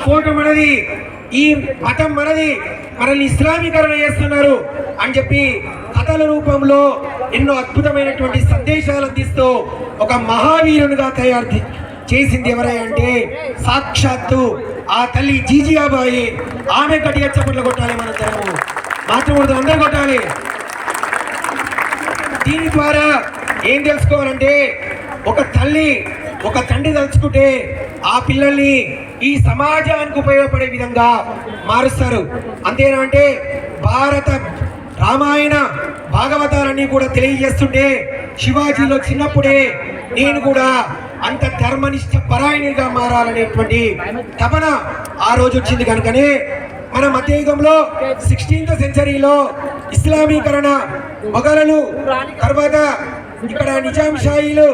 Photo మనది, ఈ మతం మనది, మనల్ని ఇస్లామీకరణ చేస్తున్నారు అని చెప్పి కథల రూపంలో ఎన్నో అద్భుతమైనటువంటి సందేశాలు అందిస్తూ ఒక మహావీరునిగా తయారు చేసింది ఎవరై అంటే సాక్షాత్తు ఆ తల్లి జీజియాబాయి. ఆమె గట్టిగా చప్పట్లు కొట్టాలి, మన తరము మాతృమూర్తులు అందరూ కొట్టాలి. దీని ద్వారా ఏం తెలుసుకోవాలంటే ఒక తల్లి ఒక తండ్రి తలుచుకుంటే ఆ పిల్లల్ని ఈ సమాజానికి ఉపయోగపడే విధంగా మారుస్తారు. అంతేనా అంటే భారత రామాయణ భాగవతాలన్నీ కూడా తెలియజేస్తుంటే శివాజీలో చిన్నప్పుడే నేను కూడా అంత ధర్మనిష్ట పరాయణిగా మారాలనేటువంటి తపన ఆ రోజు వచ్చింది. కనుకనే మన మధ్యయుగంలో 16th సెంచరీలో ఇస్లామీకరణ మొఘలులు, తర్వాత ఇక్కడ నిజాం షాయిలు,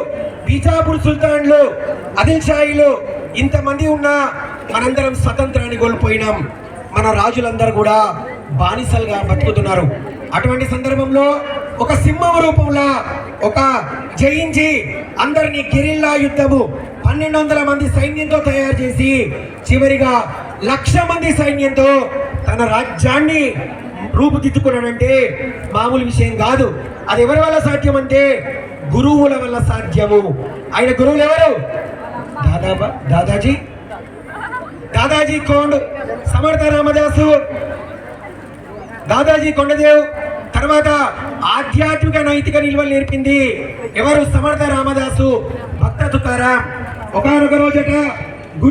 బీజాపూర్ సుల్తాన్లు, ఆదిల్ షాయిలు ఇంతమంది ఉన్నా మనందరం స్వతంత్రాన్ని కోల్పోయినాం. మన రాజులందరూ కూడా బానిసలుగా బతుకుతున్నారు. అటువంటి సందర్భంలో ఒక సింహం రూపంలో ఒక జయించి అందరినీ గిరిల్లా యుద్ధము 1200 మంది సైన్యంతో తయారు చేసి చివరిగా 1,00,000 మంది సైన్యంతో తన రాజ్యాన్ని రూపుదిద్దుకున్నాడంటే మామూలు విషయం కాదు. అది ఎవరి వల్ల సాధ్యం అంటే గురువుల వల్ల సాధ్యము. ఆయన గురువులు ఎవరు? దాదాజీ కోండ్, సమర్థ రామదాసు, దాదాజీ కొండదేవ్. తర్వాత ఆధ్యాత్మిక నైతిక నిల్వలు నేర్పింది ఎవరు? సమర్థ రామదాసు, భక్త తుకారాం. ఒకనొక రోజట